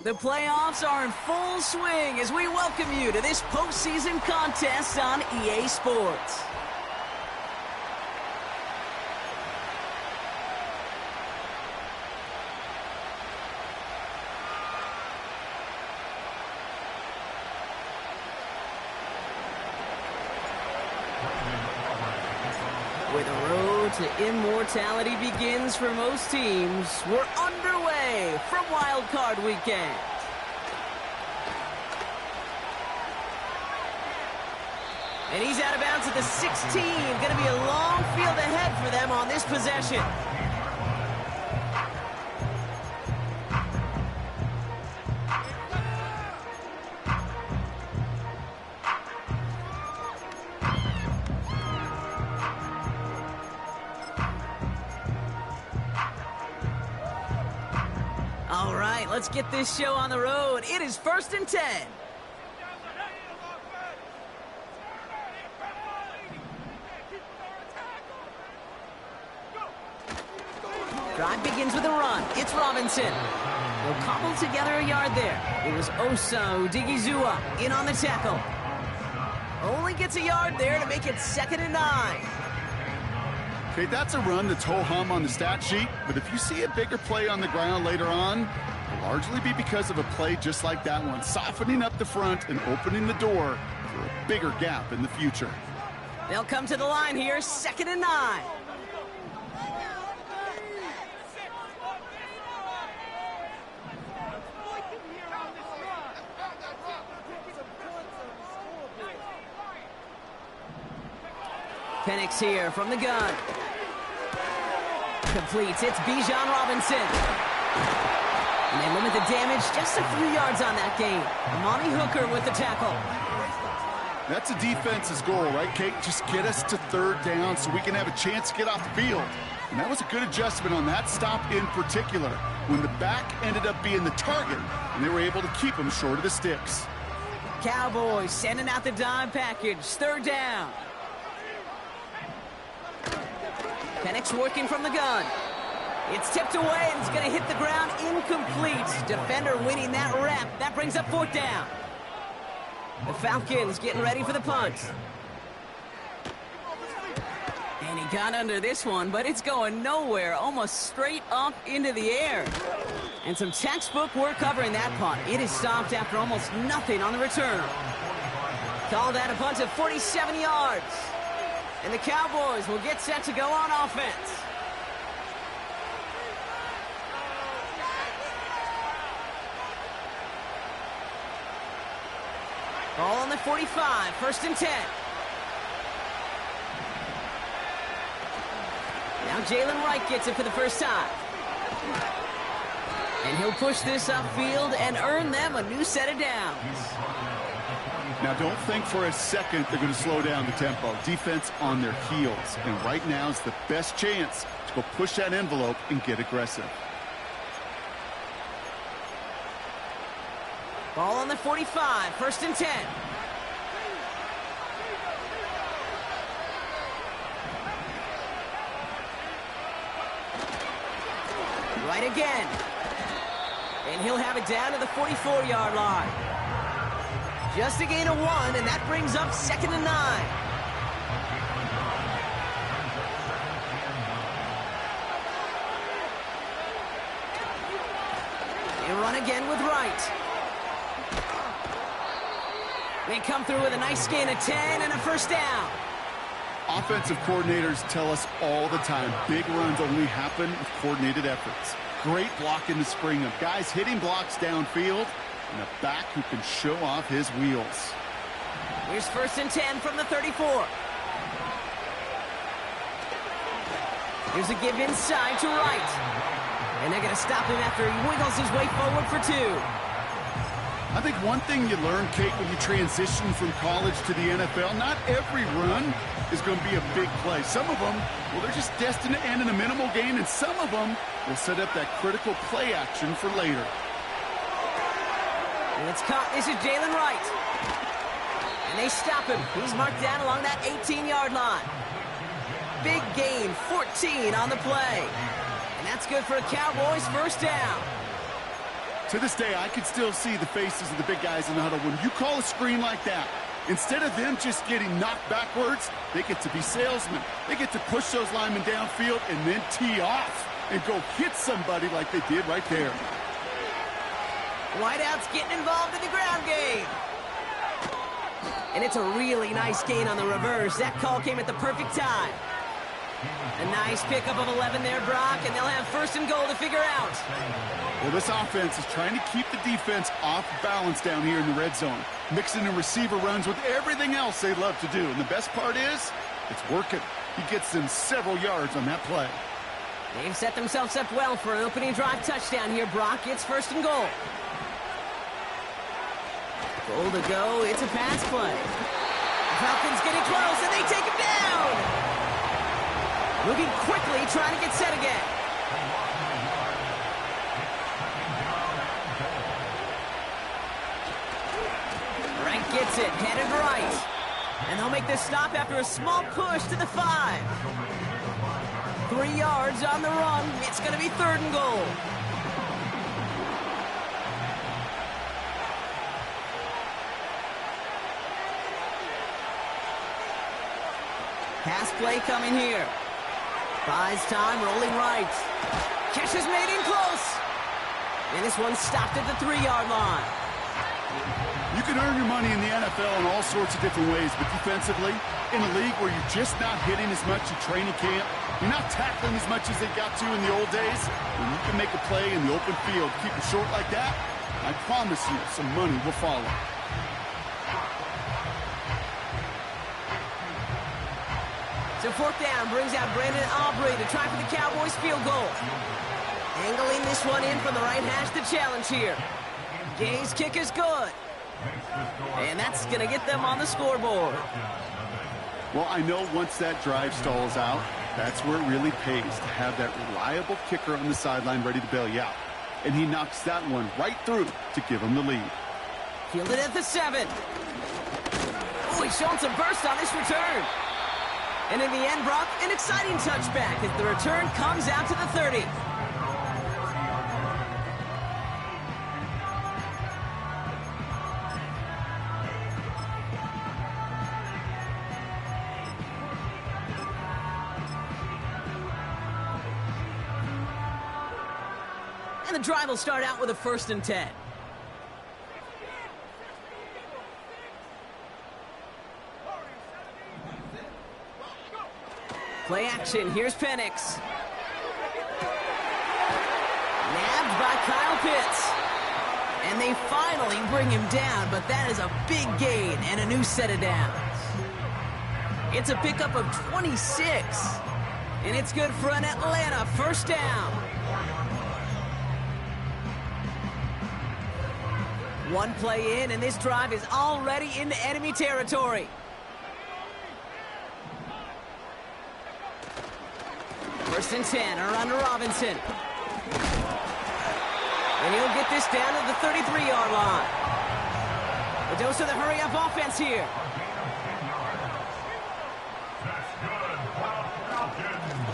The playoffs are in full swing as we welcome you to this postseason contest on EA Sports. Where the road to immortality begins for most teams, we're underway from Wild Card Weekend. And he's out of bounds at the 16. Going to be a long field ahead for them on this possession. All right, let's get this show on the road. It is 1st and 10. Drive begins with a run. It's Robinson. They'll cobble together a yard there. It was Osa Odigizua in on the tackle. Only gets a yard there to make it 2nd and 9. Okay, that's a run that's ho-hum on the stat sheet, but if you see a bigger play on the ground later on, it'll largely be because of a play just like that one, softening up the front and opening the door for a bigger gap in the future. They'll come to the line here, 2nd and 9. Penix here from the gun. Completes. It's Bijan Robinson. And they limit the damage just a few yards on that gain. Amani Hooker with the tackle. That's a defense's goal, right, Kate? Just get us to 3rd down so we can have a chance to get off the field. And that was a good adjustment on that stop in particular, when the back ended up being the target, and they were able to keep him short of the sticks. Cowboys sending out the dime package. 3rd down. Penix working from the gun. It's tipped away, and it's going to hit the ground incomplete. Defender winning that rep. That brings up 4th down. The Falcons getting ready for the punt. And he got under this one, but it's going nowhere, almost straight up into the air. And some textbook work covering that punt. It is stopped after almost nothing on the return. Called that a punt of 47 yards. And the Cowboys will get set to go on offense. Ball on the 45, 1st and 10. Now Jalen Wright gets it for the first time. And he'll push this upfield and earn them a new set of downs. Now, don't think for a second they're going to slow down the tempo. Defense on their heels. And right now is the best chance to go push that envelope and get aggressive. Ball on the 45, 1st and 10. Right again. And he'll have it down to the 44-yard line. Just a gain of 1, and that brings up 2nd and 9. They run again with Wright. They come through with a nice gain of 10 and a 1st down. Offensive coordinators tell us all the time, big runs only happen with coordinated efforts. Great block in the spring of guys hitting blocks downfield, and a back who can show off his wheels. Here's 1st and 10 from the 34. Here's a give inside to Wright. And they're going to stop him after he wiggles his way forward for 2. I think one thing you learn, Kate, when you transition from college to the NFL, not every run is going to be a big play. Some of them, well, they're just destined to end in a minimal gain, and some of them will set up that critical play action for later. And it's caught. This is Jalen Wright. And they stop him. He's marked down along that 18-yard line. Big gain, 14 on the play. And that's good for a Cowboys 1st down. To this day, I can still see the faces of the big guys in the huddle. When you call a screen like that, instead of them just getting knocked backwards, they get to be salesmen. They get to push those linemen downfield and then tee off and go hit somebody like they did right there. Wideout's getting involved in the ground game. And it's a really nice gain on the reverse. That call came at the perfect time. A nice pickup of 11 there, Brock, and they'll have first and goal to figure out. Well, this offense is trying to keep the defense off balance down here in the red zone, mixing in receiver runs with everything else they love to do. And the best part is, it's working. He gets them several yards on that play. They've set themselves up well for an opening drive touchdown here, Brock. It's first and goal. Goal to go. It's a pass play. The Falcons getting close, and they take him down. Moving quickly, trying to get set again. Rank gets it, headed right. And they'll make this stop after a small push to the 5. 3 yards on the run. It's going to be third and goal. Pass play coming here. Buys time, rolling right. Catch is made in close. And this one stopped at the 3-yard line. You can earn your money in the NFL in all sorts of different ways, but defensively, in a league where you're just not hitting as much in training camp, you're not tackling as much as they got to in the old days, when you can make a play in the open field, keep it short like that, I promise you some money will follow. So fourth down brings out Brandon Aubrey to try for the Cowboys field goal. Angling this one in from the right hash to challenge here. Gay's kick is good. And that's going to get them on the scoreboard. Well, I know once that drive stalls out, that's where it really pays to have that reliable kicker on the sideline ready to bail you out. And he knocks that one right through to give him the lead. Fielded at the 7. Oh, he's showing some burst on this return. And in the end, Brock, an exciting touchback as the return comes out to the 30. And the drive will start out with a 1st and 10. Play action. Here's Penix. Nabbed by Kyle Pitts. And they finally bring him down, but that is a big gain and a new set of downs. It's a pickup of 26. And it's good for an Atlanta first down. One play in, and this drive is already into enemy territory. First and 10, around to Robinson. And he'll get this down to the 33-yard line. A dose of the hurry-up offense here.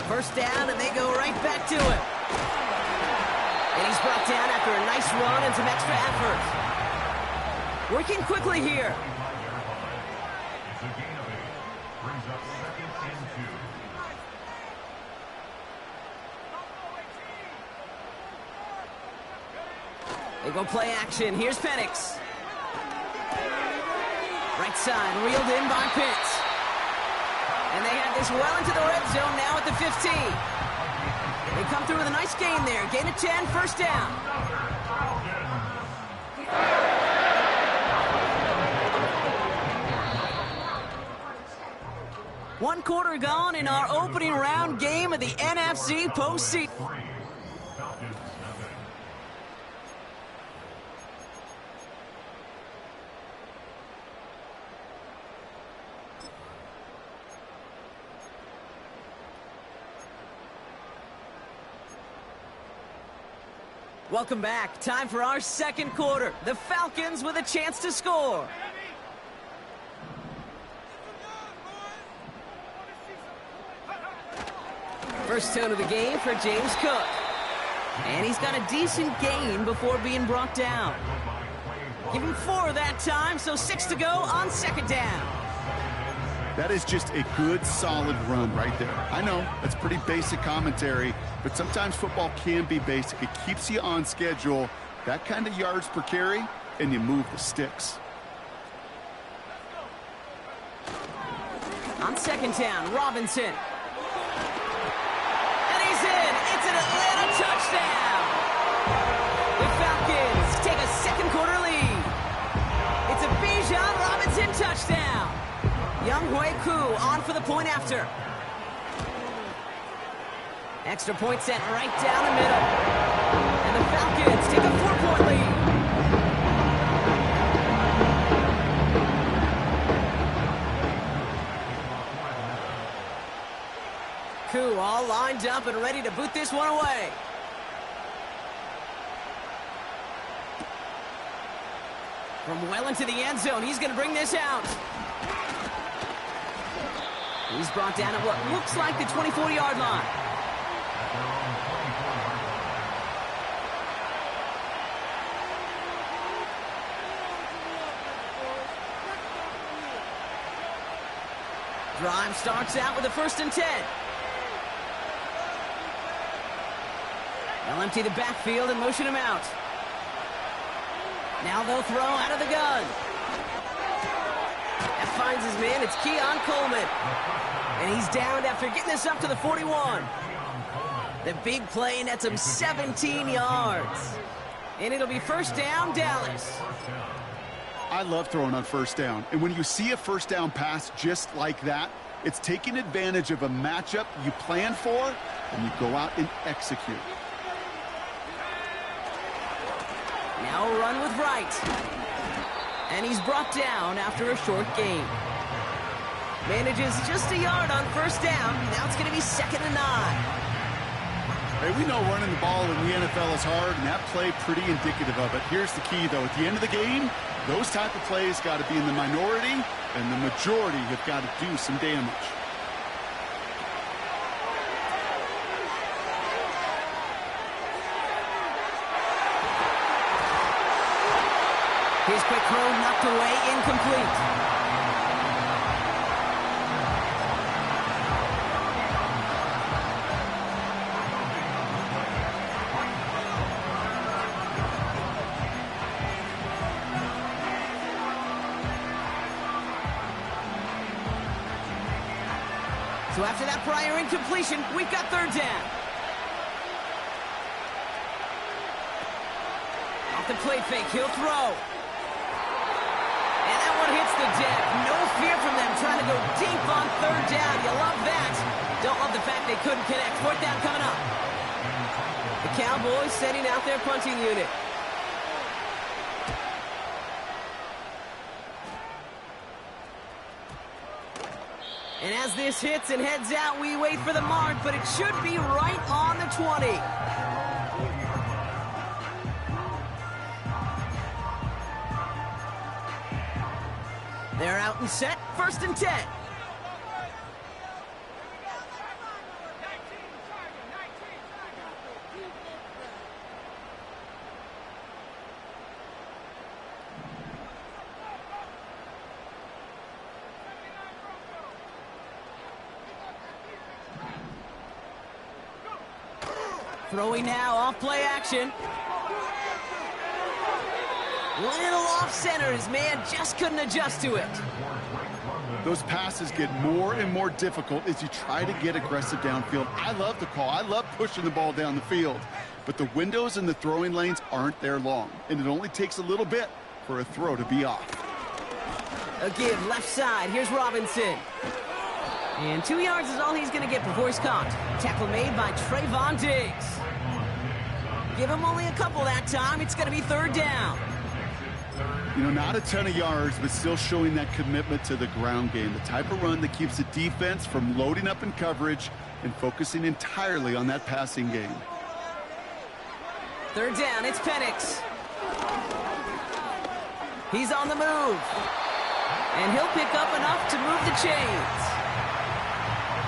First down, and they go right back to him. And he's brought down after a nice run and some extra effort. Working quickly here. They go play action. Here's Penix. Right side, reeled in by Pitts. And they have this well into the red zone now at the 15. They come through with a nice gain there. Gain of 10, first down. One quarter gone in our opening round game of the NFC postseason. Welcome back. Time for our second quarter. The Falcons with a chance to score. First tone of the game for James Cook. And he's got a decent gain before being brought down. Give him 4 that time, so 6 to go on 2nd down. That is just a good, solid run right there. I know, that's pretty basic commentary, but sometimes football can be basic. It keeps you on schedule, that kind of yards per carry, and you move the sticks. On 2nd down, Robinson. And he's in. It's an Atlanta touchdown. The Falcons take a 2nd quarter lead. It's a Bijan Robinson touchdown. Younghoe Koo on for the point after. Extra point set right down the middle. And the Falcons take a 4-point lead. Koo all lined up and ready to boot this one away. From well into the end zone, he's going to bring this out. He's brought down at what looks like the 24-yard line. Drive starts out with a 1st and 10. They'll empty the backfield and motion him out. Now they'll throw out of the gun. That finds his man. It's Keon Coleman. And he's downed after getting this up to the 41. The big play nets him 17 yards. And it'll be 1st down, Dallas. I love throwing on 1st down. And when you see a 1st down pass just like that, it's taking advantage of a matchup you plan for, and you go out and execute. Now a run with Wright. And he's brought down after a short gain. Manages just a yard on 1st down. Now it's going to be 2nd and 9. Hey, we know running the ball in the NFL is hard, and that play pretty indicative of it. Here's the key, though. At the end of the game, those type of plays got to be in the minority, and the majority have got to do some damage. His quick throw knocked away, incomplete. So after that prior incompletion, we've got 3rd down. Off the play fake, he'll throw. And that one hits the deck. No fear from them trying to go deep on 3rd down. You love that. Don't love the fact they couldn't connect. 4th down coming up. The Cowboys setting out their punting unit. And as this hits and heads out, we wait for the mark, but it should be right on the 20. They're out and set, 1st and 10. Throwing now, off play action. Little off center, his man just couldn't adjust to it. Those passes get more and more difficult as you try to get aggressive downfield. I love the call. I love pushing the ball down the field. But the windows in the throwing lanes aren't there long, and it only takes a little bit for a throw to be off. A give left side. Here's Robinson. And 2 yards is all he's going to get before he's caught. Tackle made by Trayvon Diggs. Give him only a couple that time. It's going to be 3rd down. You know, not a ton of yards, but still showing that commitment to the ground game. The type of run that keeps the defense from loading up in coverage and focusing entirely on that passing game. 3rd down, it's Penix. He's on the move. And he'll pick up enough to move the chains.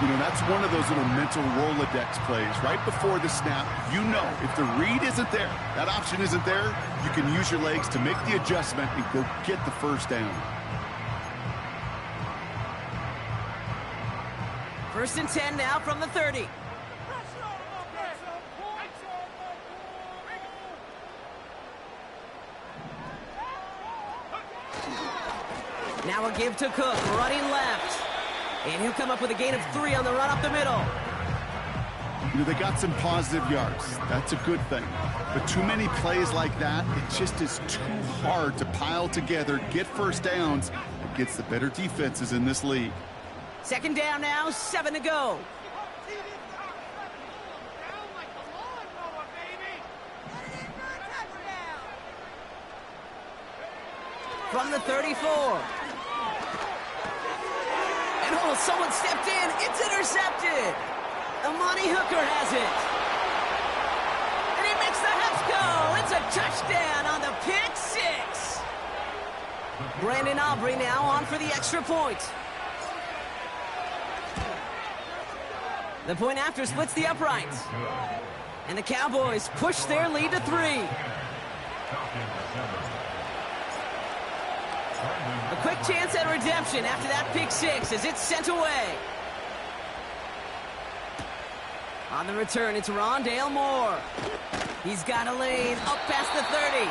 You know, that's one of those little mental Rolodex plays. Right before the snap, you know if the read isn't there, that option isn't there, you can use your legs to make the adjustment and go get the first down. 1st and 10 now from the 30. Now a give to Cook, running left. And he'll come up with a gain of 3 on the run up the middle. You know, they got some positive yards. That's a good thing. But too many plays like that, it just is too hard to pile together, get first downs against the better defenses in this league. 2nd down now, 7 to go. From the 34. And oh, someone stepped in. It's intercepted. Amani Hooker has it. And he makes the Heffs go. It's a touchdown on the pick 6. Brandon Aubrey now on for the extra point. The point after splits the uprights. And the Cowboys push their lead to 3. A quick chance at redemption after that pick 6 as it's sent away. On the return, it's Rondale Moore. He's got a lane up past the 30.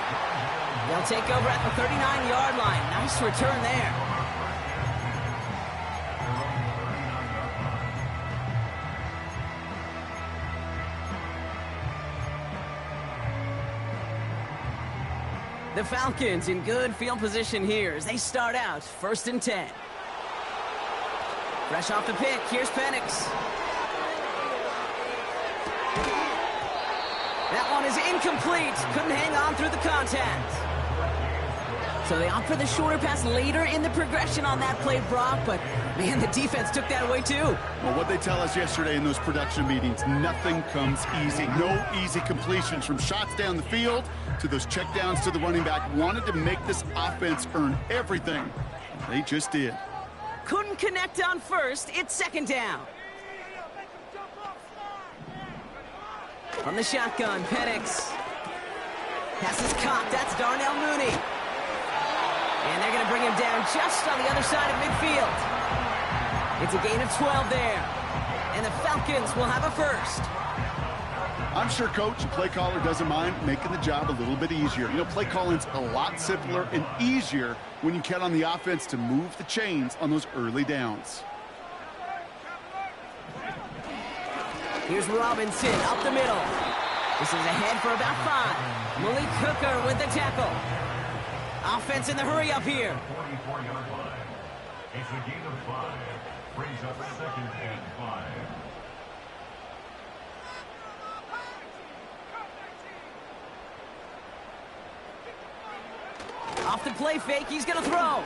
They'll take over at the 39-yard line. Nice return there. The Falcons in good field position here as they start out 1st and 10. Fresh off the pick, here's Penix. That one is incomplete. Couldn't hang on through the contact. So they opt for the shorter pass later in the progression on that play, Brock, but man, the defense took that away too. Well, what they tell us yesterday in those production meetings, nothing comes easy. No easy completions from shots down the field to those checkdowns to the running back. Wanted to make this offense earn everything. They just did. Couldn't connect on 1st. It's 2nd down. From the shotgun, Penix. Pass is caught. That's Darnell Mooney. And they're going to bring him down just on the other side of midfield. It's a gain of 12 there. And the Falcons will have a 1st. I'm sure Coach, the play caller, doesn't mind making the job a little bit easier. You know, play calling's a lot simpler and easier when you count on the offense to move the chains on those early downs. Here's Robinson up the middle. This is ahead for about 5. Malik Hooker with the tackle. Offense in the hurry up here. 44-yard line. It's a gain of 5. Brings up 2nd and 5. Off the play fake, he's going to throw.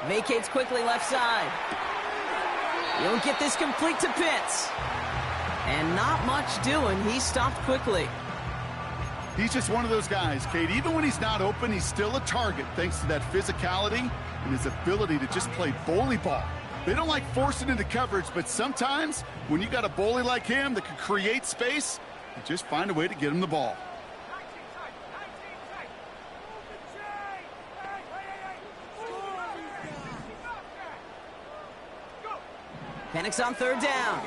Vacates quickly left side. He'll get this complete to Pitts. And not much doing. He stopped quickly. He's just one of those guys, Kate. Even when he's not open, he's still a target thanks to that physicality and his ability to just play bully ball. They don't like forcing into coverage, but sometimes when you got a bully like him that can create space, you just find a way to get him the ball. Penix on 3rd down.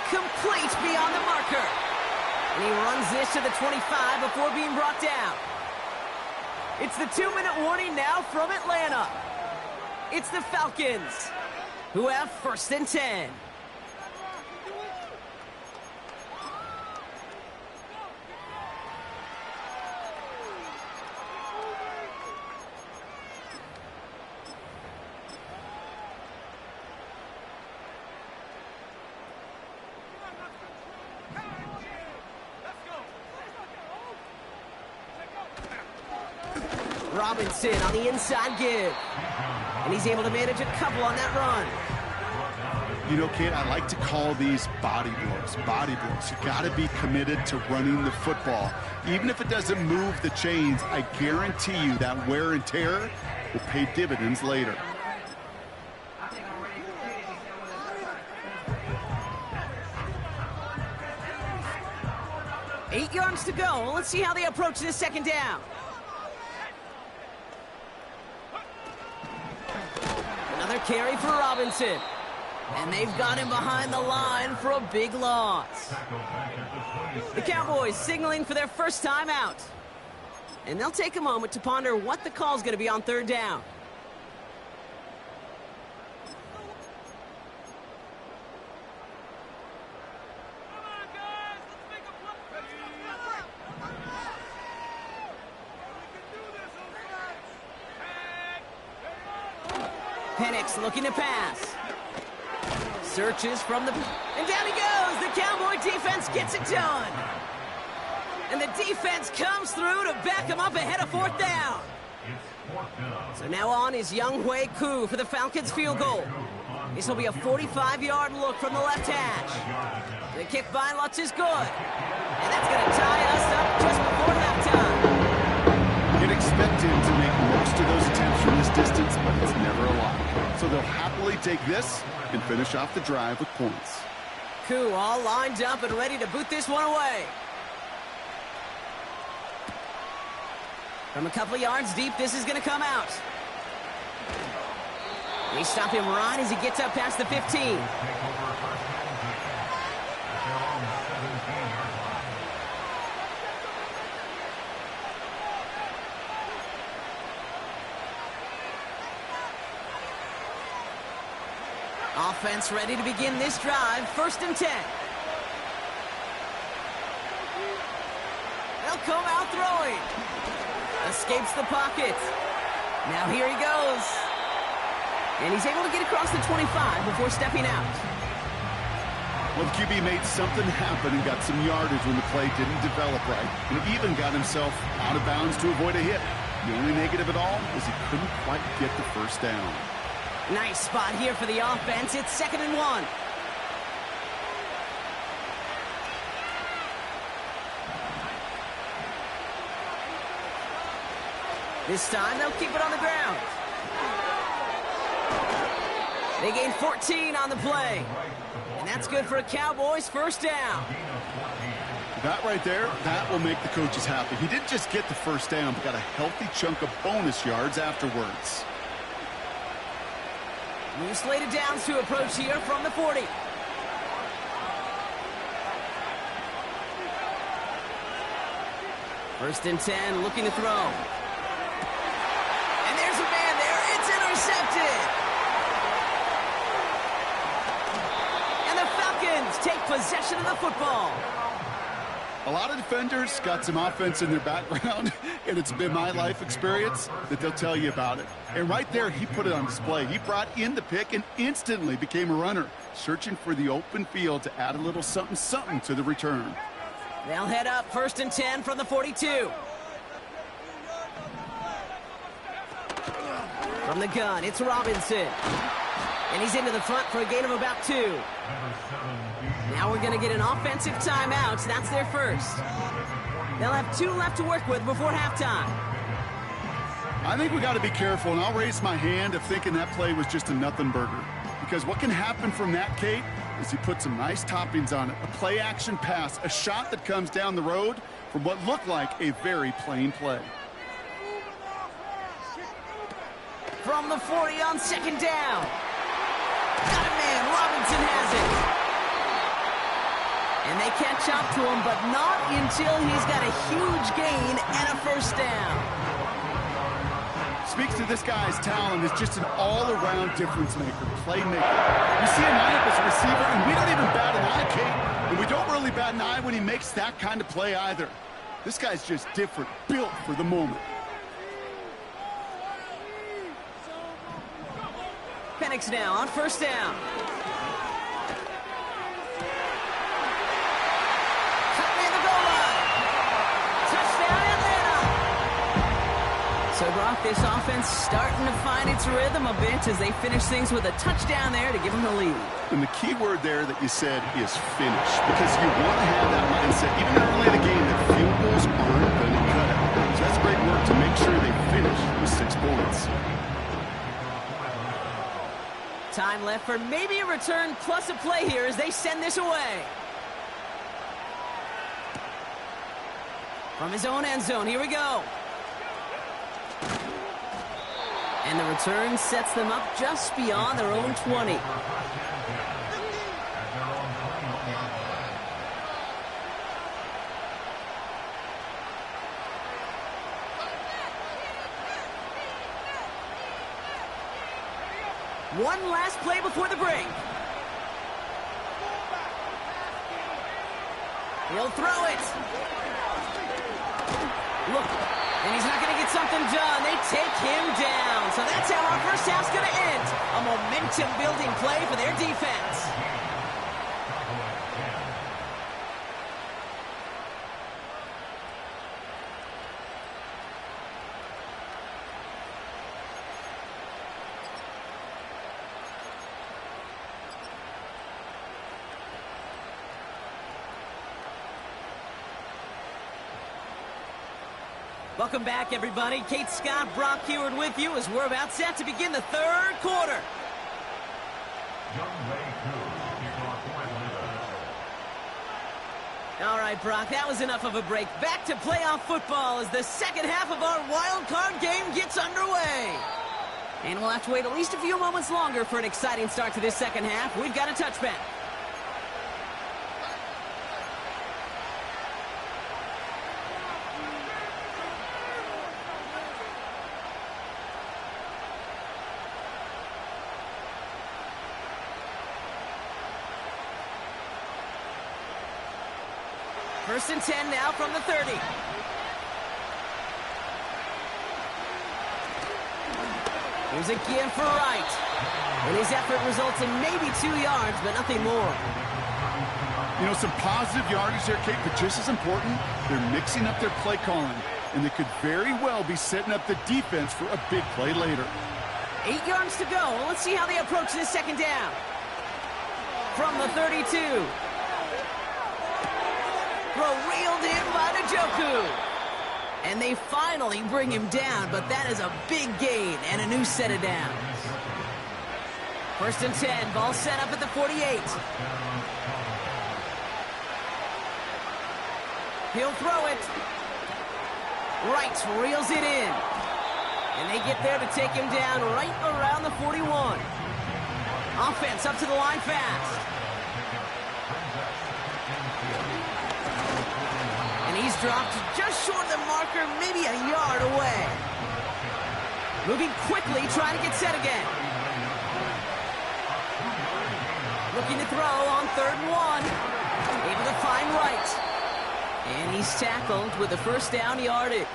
Complete beyond the marker. And he runs this to the 25 before being brought down. It's the 2-minute warning now from Atlanta. It's the Falcons who have 1st and 10. Robinson on the inside give. And he's able to manage a couple on that run. You know, Kate, I like to call these body blows. Body blows. You got to be committed to running the football. Even if it doesn't move the chains, I guarantee you that wear and tear will pay dividends later. 8 yards to go. Let's see how they approach this second down. Another carry for Robinson. And they've got him behind the line for a big loss. The Cowboys signaling for their first time out. And they'll take a moment to ponder what the call's going to be on third down. Penix looking to pass. Searches from the... And down he goes! The Cowboy defense gets it done! And the defense comes through to back him up ahead of fourth down. So now on is Younghoe Koo for the Falcons field goal. This will be a 45-yard look from the left hash. The kick by Lutz is good. And that's going to tie us up just before halftime. You'd expect him to make most of those attempts from this distance, but it's never a lot. So they'll happily take this and finish off the drive with points. Koo all lined up and ready to boot this one away. From a couple of yards deep, this is going to come out. They stop him right as he gets up past the 15. Offense ready to begin this drive. 1st and 10. They'll come out throwing. Escapes the pocket. Now here he goes. And he's able to get across the 25 before stepping out. Well, the QB made something happen and got some yardage when the play didn't develop right. And even got himself out of bounds to avoid a hit. The only negative at all is he couldn't quite get the first down. Nice spot here for the offense. It's 2nd and 1. This time they'll keep it on the ground. They gain 14 on the play. And that's good for a Cowboys first down. That right there, that will make the coaches happy. He didn't just get the first down, but got a healthy chunk of bonus yards afterwards. New slated downs to approach here from the 40. First and 10, looking to throw. And there's a man there. It's intercepted. And the Falcons take possession of the football. A lot of defenders got some offense in their background, and it's been my life experience that they'll tell you about it. And right there, he put it on display. He brought in the pick and instantly became a runner, searching for the open field to add a little something-something to the return. They'll head up 1st and 10 from the 42. From the gun, it's Robinson. And he's into the front for a gain of about 2. Now we're going to get an offensive timeout. That's their first. They'll have 2 left to work with before halftime. I think we got to be careful, and I'll raise my hand of thinking that play was just a nothing burger. Because what can happen from that, Kate, is he put some nice toppings on it. A play-action pass, a shot that comes down the road from what looked like a very plain play. From the 40 on 2nd down. Got a man. Robinson has it. And they catch up to him, but not until he's got a huge gain and a first down. Speaks to this guy's talent as just an all-around difference maker, playmaker. We see him line up as a receiver, and we don't even bat an eye, Kate. And we don't really bat an eye when he makes that kind of play either. This guy's just different, built for the moment. Penix now on 1st down. So, Brock, this offense starting to find its rhythm a bit as they finish things with a touchdown there to give them the lead. And the key word there that you said is finish, because you want to have that mindset, even early in the game, that field goals aren't going to cut it. So that's great work to make sure they finish with 6 points. Time left for maybe a return plus a play here as they send this away. From his own end zone, here we go. And the return sets them up just beyond their own 20. One last play before the break. He'll throw it. Look, and he's not going to get something done. They take him down. So that's how our first half's going to end. A momentum-building play for their defense. Welcome back, everybody. Kate Scott, Brock Heward with you as we're about set to begin the third quarter. All right, Brock, that was enough of a break. Back to playoff football as the second half of our wild card game gets underway. And we'll have to wait at least a few moments longer for an exciting start to this second half. We've got a touchback. First and 10 now from the 30. Here's a give for Wright. And his effort results in maybe 2 yards, but nothing more. You know, some positive yardage there, Kate, but just as important, they're mixing up their play calling. And they could very well be setting up the defense for a big play later. 8 yards to go. Let's see how they approach this second down. From the 32. Throw reeled in by Njoku. And they finally bring him down, but that is a big gain and a new set of downs. First and 10, ball set up at the 48. He'll throw it. Wright reels it in. And they get there to take him down right around the 41. Offense up to the line fast. And he's dropped just short of the marker, maybe a yard away. Moving quickly, trying to get set again. Looking to throw on 3rd and 1. Able to find Wright. And he's tackled with the first down yardage.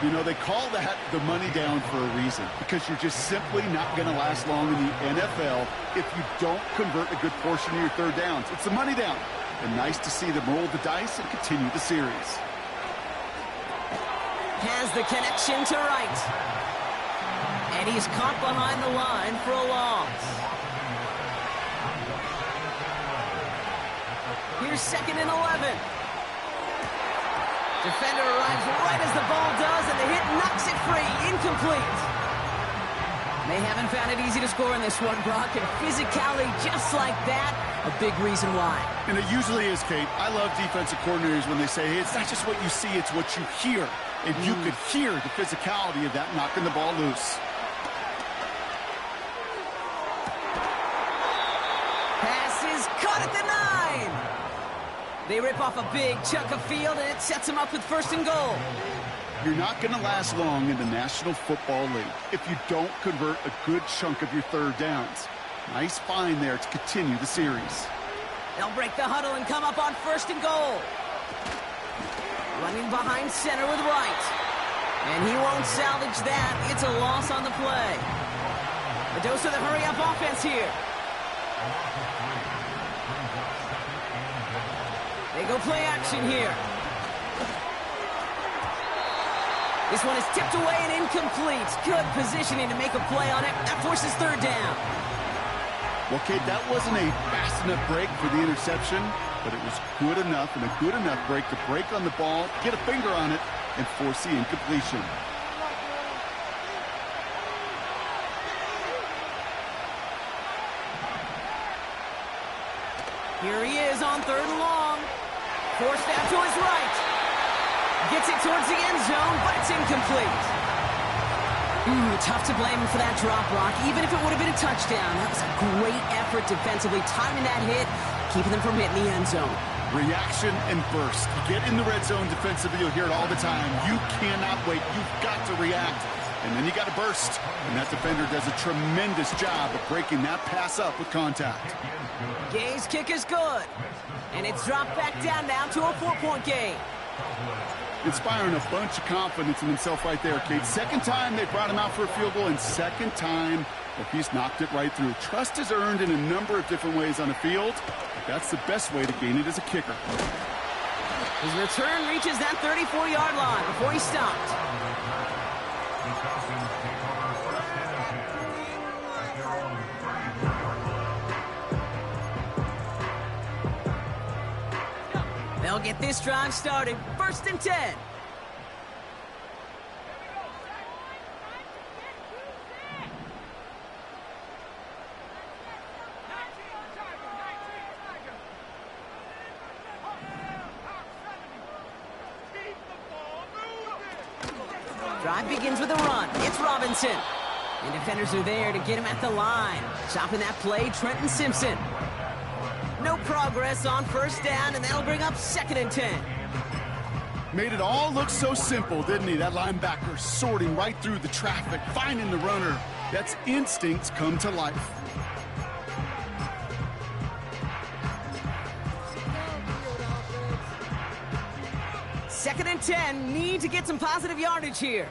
You know, they call that the money down for a reason, because you're just simply not going to last long in the NFL if you don't convert a good portion of your 3rd downs. It's the money down. And nice to see them roll the dice and continue the series. Has the connection to Wright. And he's caught behind the line for a loss. Here's 2nd and 11. Defender arrives right as the ball does, and the hit knocks it free. Incomplete. They haven't found it easy to score in this one, Brock, and physicality just like that, a big reason why. And it usually is, Kate. I love defensive coordinators when they say, hey, it's not just what you see, it's what you hear. And you could hear the physicality of that knocking the ball loose. Pass is caught at the 9. They rip off a big chunk of field, and it sets them up with 1st and goal. You're not going to last long in the National Football League if you don't convert a good chunk of your 3rd downs. Nice find there to continue the series. They'll break the huddle and come up on 1st and goal. Running behind center with Wright. And he won't salvage that. It's a loss on the play. A dose of the hurry-up offense here. They go play action here. This one is tipped away and incomplete. Good positioning to make a play on it. That forces 3rd down. Well, Kate, that wasn't a fast enough break for the interception, but it was good enough and a good enough break to break on the ball, get a finger on it, and force the incompletion. Here he is on 3rd and long. Forced out to his right. Gets it towards the end zone, but it's incomplete. Tough to blame him for that drop, Brock, even if it would have been a touchdown. That was a great effort defensively, timing that hit, keeping them from hitting the end zone. Reaction and burst. You get in the red zone defensively, you'll hear it all the time. You cannot wait. You've got to react. And then you got to burst. And that defender does a tremendous job of breaking that pass up with contact. Gay's kick is good. And it's dropped back down now to a 4-point game. Inspiring a bunch of confidence in himself right there, Kate. Second time they brought him out for a field goal, and second time that he's knocked it right through. Trust is earned in a number of different ways on the field, but that's the best way to gain it as a kicker. His return reaches that 34-yard line before he stopped. They'll get this drive started. 1st and 10. Drive begins with a run. It's Robinson. And defenders are there to get him at the line. Stopping that play, Trenton Simpson. No progress on 1st down, and that'll bring up 2nd and 10. Made it all look so simple, didn't he? That linebacker sorting right through the traffic, finding the runner. That's instincts come to life. Second and 10, need to get some positive yardage here.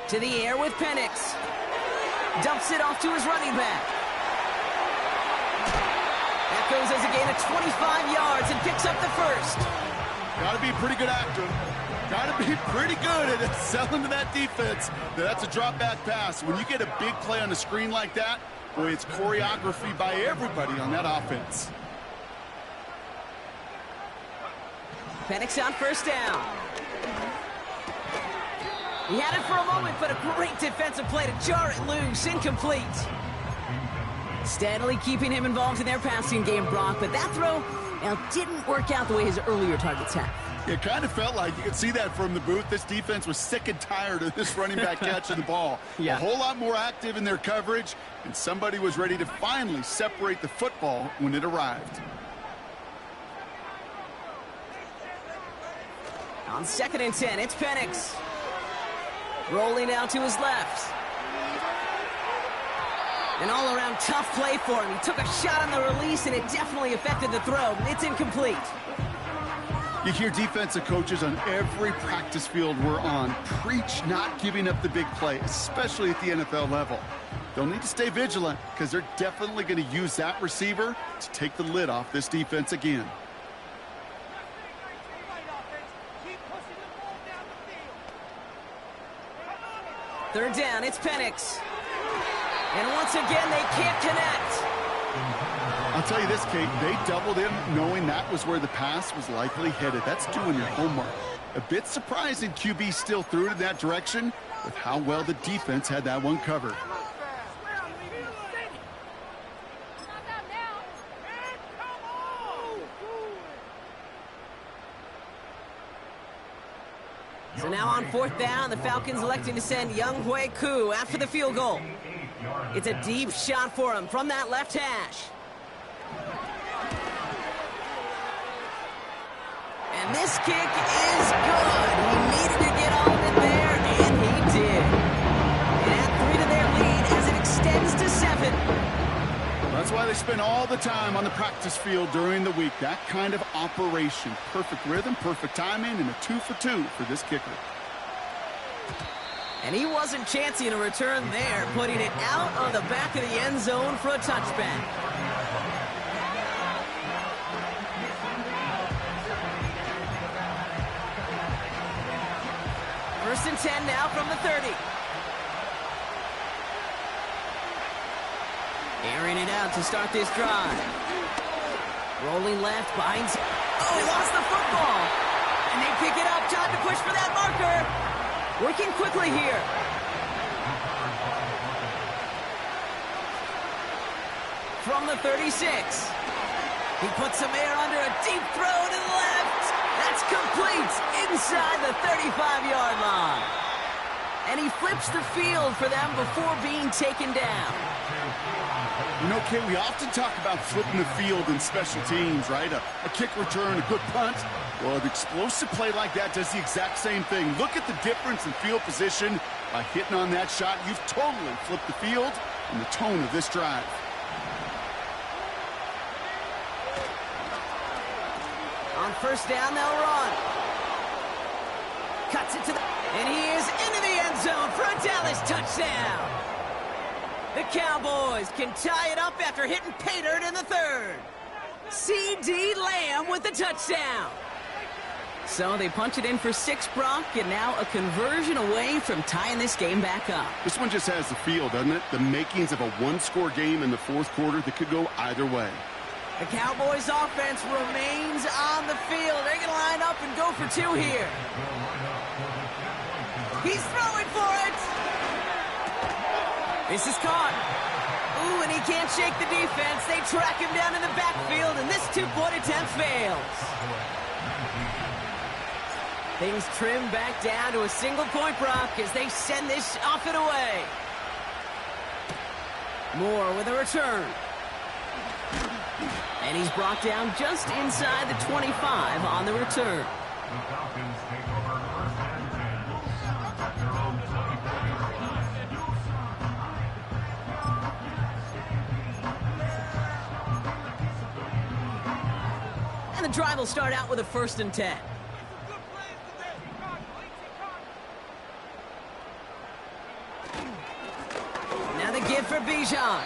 To the air with Penix. Dumps it off to his running back. That goes as a gain of 25 yards and picks up the 1st. Got to be a pretty good actor. Got to be pretty good at selling to that defense. That's a drop back pass. When you get a big play on the screen like that, boy, it's choreography by everybody on that offense. Penix on 1st down. He had it for a moment, but a great defensive play to jar it loose. Incomplete. Steadily keeping him involved in their passing game, Brock, but that throw, now, didn't work out the way his earlier targets had. It kind of felt like, you could see that from the booth, this defense was sick and tired of this running back catching the ball. Yeah. A whole lot more active in their coverage, and somebody was ready to finally separate the football when it arrived. On 2nd and 10, it's Penix. Rolling out to his left. An all-around tough play for him. He took a shot on the release, and it definitely affected the throw. It's incomplete. You hear defensive coaches on every practice field we're on preach not giving up the big play, especially at the NFL level. They'll need to stay vigilant because they're definitely going to use that receiver to take the lid off this defense again. Third down, it's Penix. And once again, they can't connect. I'll tell you this, Kate, they doubled him knowing that was where the pass was likely headed. That's doing your homework. A bit surprising QB still threw it in that direction with how well the defense had that one covered. So now on 4th down, the Falcons electing to send Younghoe Koo after the field goal. It's a deep shot for him from that left hash. And this kick is good. He needed to get all of it there, and he did. And add 3 to their lead as it extends to 7. That's why they spend all the time on the practice field during the week. That kind of operation. Perfect rhythm, perfect timing, and a 2 for 2 for this kicker. And he wasn't chancing a return there, putting it out of the back of the end zone for a touchback. First and 10 now from the 30. Airing it out to start this drive. Rolling left, binds. Oh, he lost the football. And they pick it up. Time to push for that marker. Working quickly here. from the 36. He puts some air under a deep throw to the left. That's complete inside the 35-yard line. And he flips the field for them before being taken down. You know, Kate, we often talk about flipping the field in special teams, right? A kick return, a good punt. Well, an explosive play like that does the exact same thing. Look at the difference in field position. By hitting on that shot, you've totally flipped the field and the tone of this drive. On first down, they'll run. Cuts it to the... And he is into the end zone for a Dallas touchdown. The Cowboys can tie it up after hitting pay dirt in the third. C.D. Lamb with the touchdown. So they punch it in for 6, Brock, and now a conversion away from tying this game back up. This one just has the feel, doesn't it? The makings of a one-score game in the fourth quarter that could go either way. The Cowboys offense remains on the field. They're going to line up and go for 2 here. He's throwing for it. This is caught. Ooh, and he can't shake the defense. They track him down in the backfield, and this 2-point attempt fails. Things trim back down to a single-point, Brock, as they send this off and away. Moore with a return. And he's brought down just inside the 25 on the return. The Falcons take over first and 10 at their own 24-yard line. And the drive will start out with a 1st and 10. Now the give for Bijan.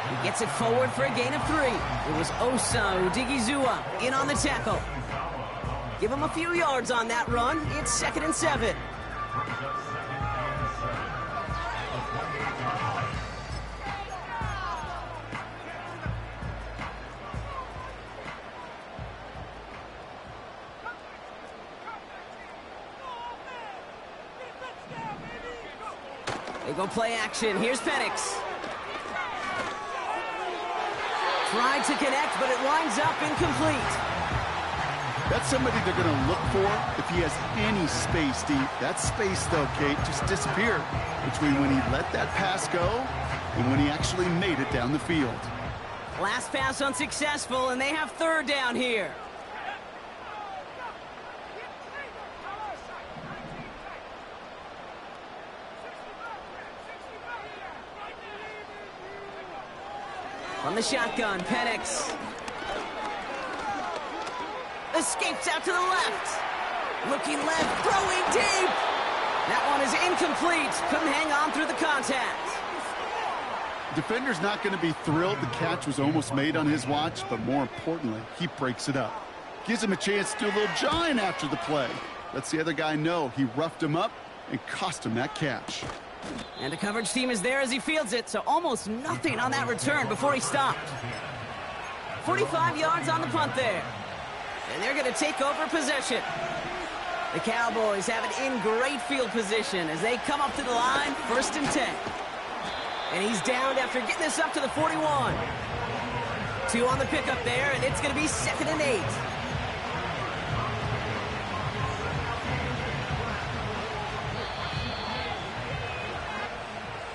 He gets it forward for a gain of 3. It was Osa Odigizua in on the tackle. Give him a few yards on that run. It's 2nd and 7. They go play action. Here's Penix. Tried to connect, but it winds up incomplete. That's somebody they're going to look for if he has any space deep. That space, though, Kate, just disappeared between when he let that pass go and when he actually made it down the field. Last pass unsuccessful, and they have 3rd down here. On the shotgun, Penix. Escapes out to the left. Looking left, throwing deep. That one is incomplete. Couldn't hang on through the contact. Defender's not going to be thrilled the catch was almost made on his watch, but more importantly, he breaks it up. Gives him a chance to do a little jawing after the play. Lets the other guy know he roughed him up and cost him that catch. And the coverage team is there as he fields it, so almost nothing on that return before he stopped. 45 yards on the punt there. And they're going to take over possession. The Cowboys have it in great field position as they come up to the line, 1st and 10. And he's downed after getting this up to the 41. 2 on the pickup there, and it's going to be 2nd and 8.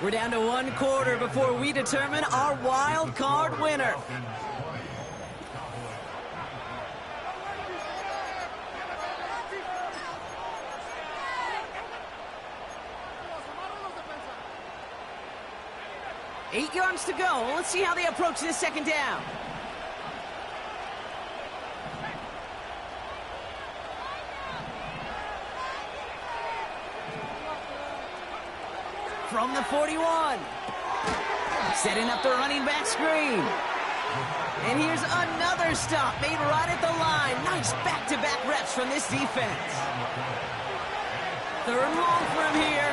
We're down to 1 quarter before we determine our wild card winner. Eight yards to go. Let's see how they approach this 2nd down. From the 41. Setting up the running back screen. And here's another stop made right at the line. Nice back-to-back reps from this defense. 3rd and long for him here.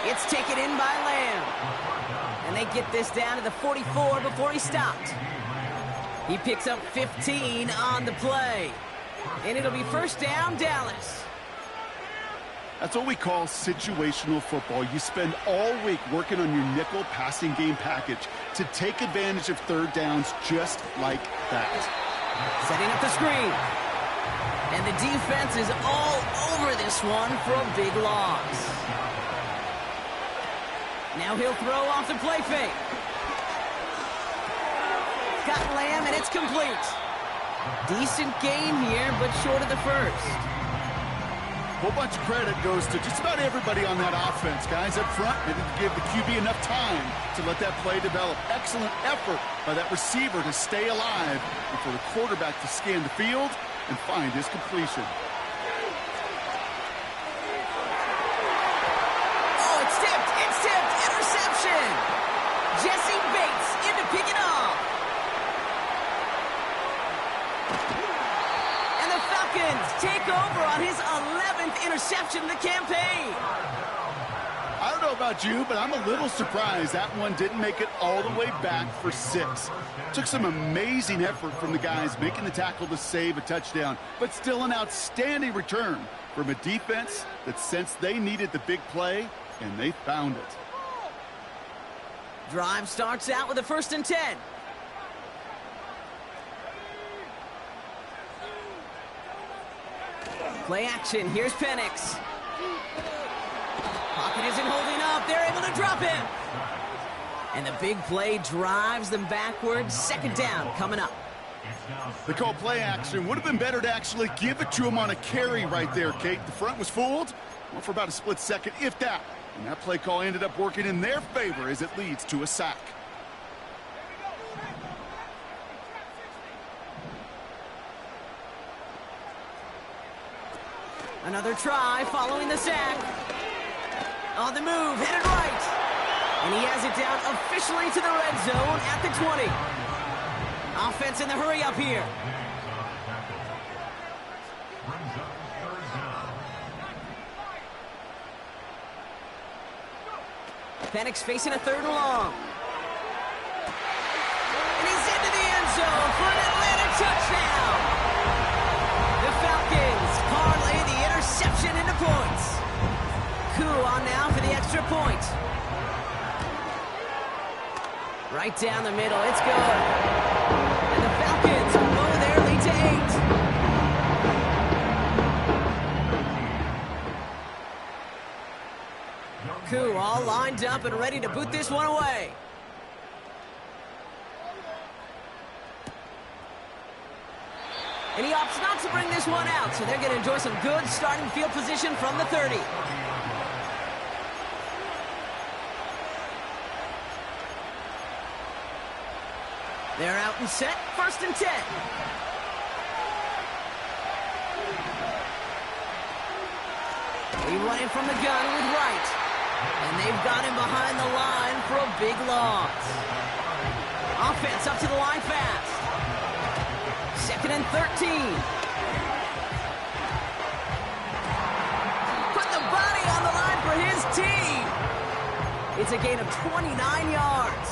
It's taken in by Lamb. And they get this down to the 44 before he stopped. He picks up 15 on the play. And it'll be 1st down, Dallas. That's what we call situational football. You spend all week working on your nickel passing game package to take advantage of third downs just like that. Setting up the screen. And the defense is all over this one for a big loss. Now he'll throw off the play fake. Got Lamb, and it's complete. Decent gain here, but short of the first. A whole bunch of credit goes to just about everybody on that offense. Guys up front needed to give the QB enough time to let that play develop. Excellent effort by that receiver to stay alive and for the quarterback to scan the field and find his completion. Oh, it's tipped. It's tipped. Interception. Jesse Bates in to pick it off. And the Falcons take over on his 11th interception of the campaign. I don't know about you, but I'm a little surprised that one didn't make it all the way back for 6. Took some amazing effort from the guys making the tackle to save a touchdown, but still an outstanding return from a defense that sensed they needed the big play, and they found it. Drive starts out with a 1st and 10. Play action. Here's Penix. Pocket isn't holding up. They're able to drop him. And the big play drives them backwards. 2nd down coming up. They call play action. Would have been better to actually give it to him on a carry right there, Kate. The front was fooled for about a split second, if that. And that play call ended up working in their favor as it leads to a sack. Another try following the sack. On the move, headed right. And he has it down officially to the red zone at the 20. Offense in the hurry up here. Penix facing a 3rd and long. And he's into the end zone for an Atlanta touchdown. The Falcons parlay the interception into points. Koo on now for the extra point. Right down the middle, it's good. And the Falcons blow their lead to 8. Koo all lined up and ready to boot this one away. And he opts not to bring this one out, so they're going to enjoy some good starting field position from the 30. They're out and set, 1st and 10. He running from the gun with Wright. And they've got him behind the line for a big loss. Offense up to the line fast. 2nd and 13. Put the body on the line for his team. It's a gain of 29 yards.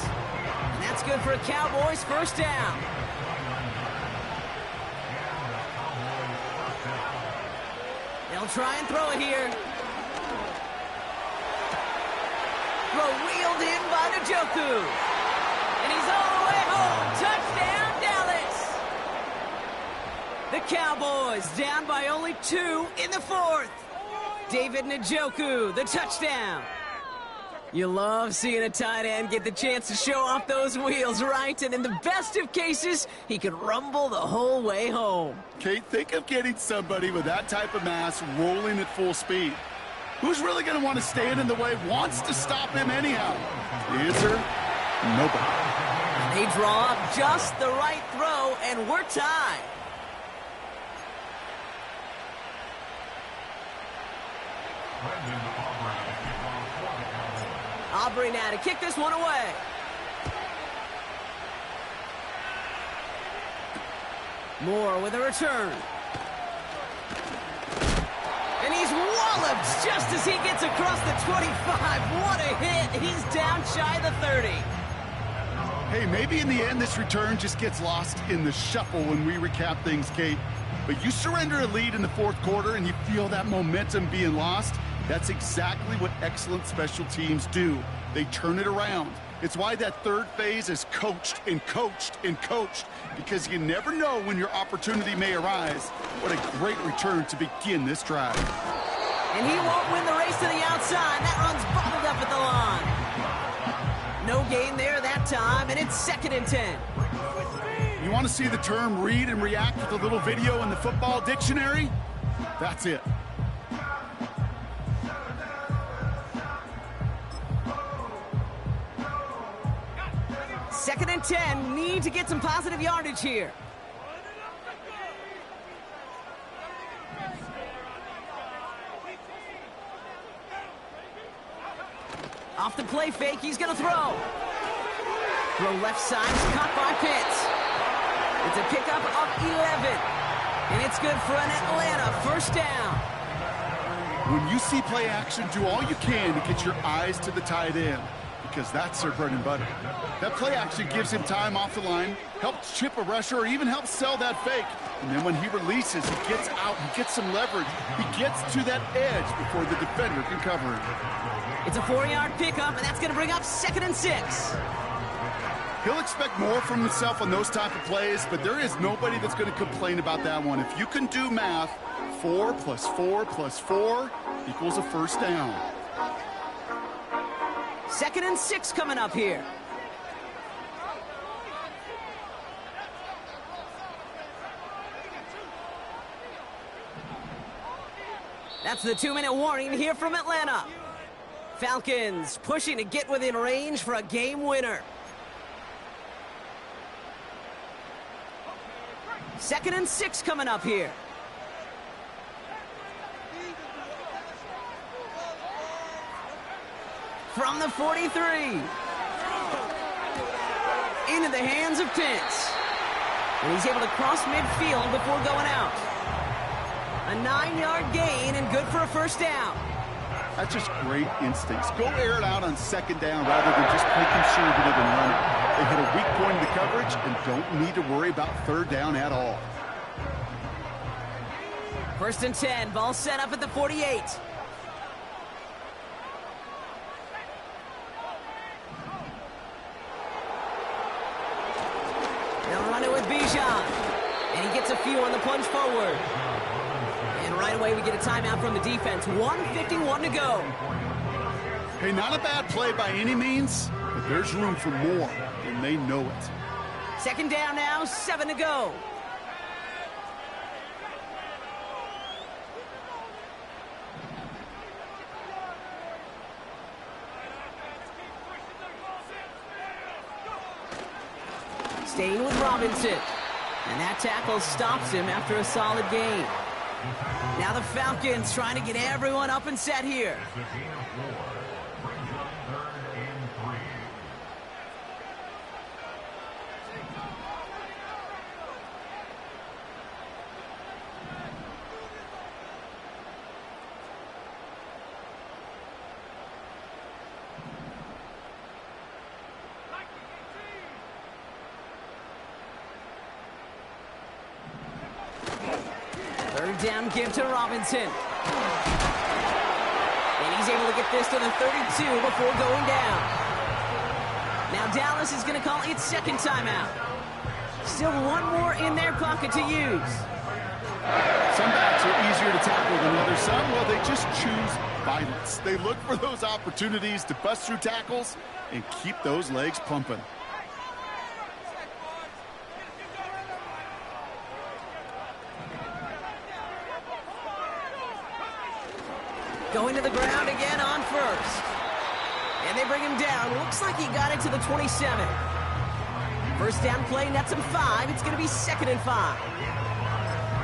And that's good for a Cowboys 1st down. They'll try and throw it here. Throw wheeled in by Njoku. And he's all the way home. Touchdown, Dallas. The Cowboys down by only 2 in the 4th. David Njoku, the touchdown. You love seeing a tight end get the chance to show off those wheels, right? And in the best of cases, he could rumble the whole way home. Kate, think of getting somebody with that type of mass rolling at full speed. Who's really going to want to stand in the way, wants to stop him anyhow? The answer, nobody. They draw up just the right throw, and we're tied. Aubrey now to kick this one away. Moore with a return. And he's walloped just as he gets across the 25. What a hit. He's down shy of the 30. Hey, maybe in the end this return just gets lost in the shuffle when we recap things, Kate. But you surrender a lead in the 4th quarter and you feel that momentum being lost, That's exactly what excellent special teams do. They turn it around. It's why that third phase is coached and coached and coached, because you never know when your opportunity may arise. What a great return to begin this drive. And he won't win the race to the outside. That run's bottled up at the line. No gain there that time, and it's 2nd and 10. You want to see the term read and react with a little video in the football dictionary? That's it. Second and 10, need to get some positive yardage here. Off the play fake, he's going to throw. Throw left side, is caught by Pitts. It's a pickup of 11. And it's good for an Atlanta first down. When you see play action, do all you can to get your eyes to the tight end, because that's their bread and butter. That play action gives him time off the line, helps chip a rusher, or even helps sell that fake. And then when he releases, he gets out, he gets some leverage. He gets to that edge before the defender can cover him. It's a 4-yard pickup, and that's going to bring up 2nd and 6. He'll expect more from himself on those type of plays, but there is nobody that's going to complain about that one. If you can do math, 4 plus 4 plus 4 equals a first down. 2nd and 6 coming up here. That's the 2-minute warning here from Atlanta. Falcons pushing to get within range for a game winner. 2nd and 6 coming up here. From the 43. Into the hands of Pitts. And he's able to cross midfield before going out. A 9-yard gain and good for a first down. That's just great instincts. Go air it out on 2nd down rather than just play conservative and run it. They hit a weak point in the coverage and don't need to worry about 3rd down at all. 1st and 10, ball set up at the 48. They'll run it with Bijan. And he gets a few on the plunge forward. And right away we get a timeout from the defense. 1:51 to go. Hey, not a bad play by any means, but there's room for more, and they know it. 2nd down now, 7 to go. Staying with Robinson. And that tackle stops him after a solid gain. Now the Falcons trying to get everyone up and set here. Down give to Robinson. And he's able to get this to the 32 before going down. Now Dallas is going to call its 2nd timeout. Still one more in their pocket to use. Some backs are easier to tackle than others. Some, well, they just choose violence. They look for those opportunities to bust through tackles and keep those legs pumping. Going to the ground again on 1st. And they bring him down. Looks like he got it to the 27. First down play, nets him 5. It's going to be 2nd and 5.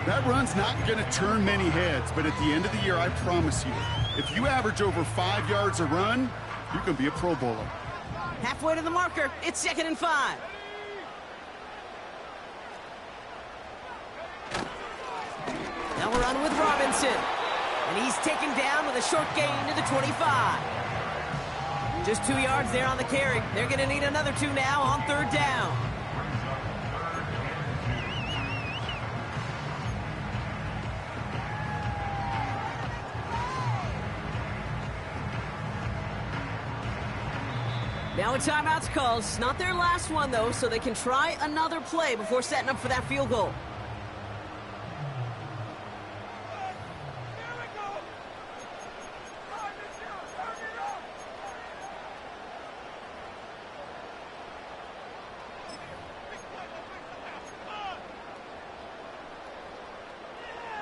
That run's not going to turn many heads, but at the end of the year, I promise you, if you average over 5 yards a run, you can be a Pro Bowler. Halfway to the marker. It's 2nd and 5. Now we're on with Robinson. And he's taken down with a short gain to the 25. Just 2 yards there on the carry. They're going to need another 2 now on 3rd down. Now a timeout's called. It's not their last one, though, so they can try another play before setting up for that field goal.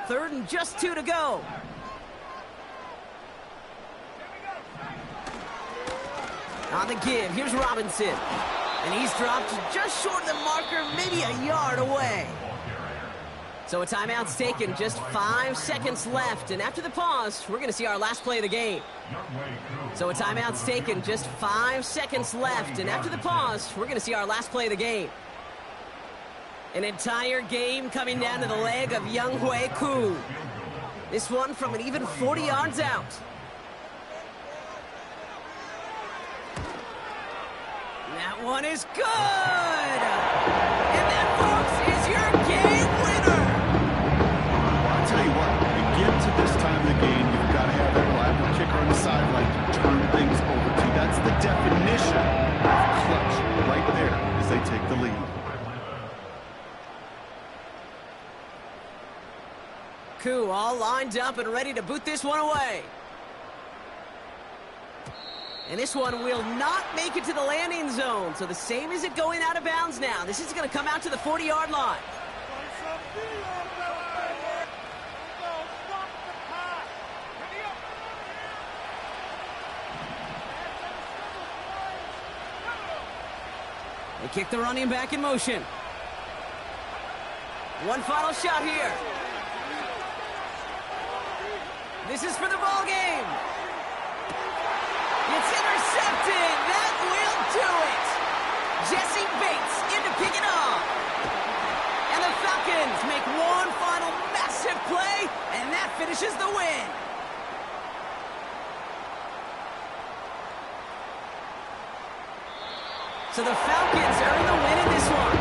Third and just 2 to go. On the give, here's Robinson. And he's dropped just short of the marker, maybe a yard away. So a timeout's taken, just 5 seconds left. And after the pause, we're going to see our last play of the game. So a timeout's taken, just 5 seconds left. And after the pause, we're going to see our last play of the game. An entire game coming down to the leg of Younghoe Koo. This one from an even 40 yards out. That one is good! And that, folks, is your game winner! Well, I'll tell you what, you get to this time of the game, you've got to have that reliable kicker on the sideline to turn things over to. That's the definition of clutch right there as they take the lead. Koo all lined up and ready to boot this one away. And this one will not make it to the landing zone. So the same as it going out of bounds now. This is going to come out to the 40-yard line. They kick the running back in motion. One final shot here. This is for the ball game. It's intercepted. That will do it. Jesse Bates in to pick it off. And the Falcons make one final massive play, and that finishes the win. So the Falcons earn the win in this one.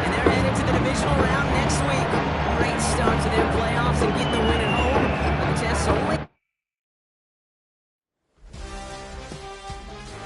And they're headed to the divisional round next week. Great start to their playoffs and getting the win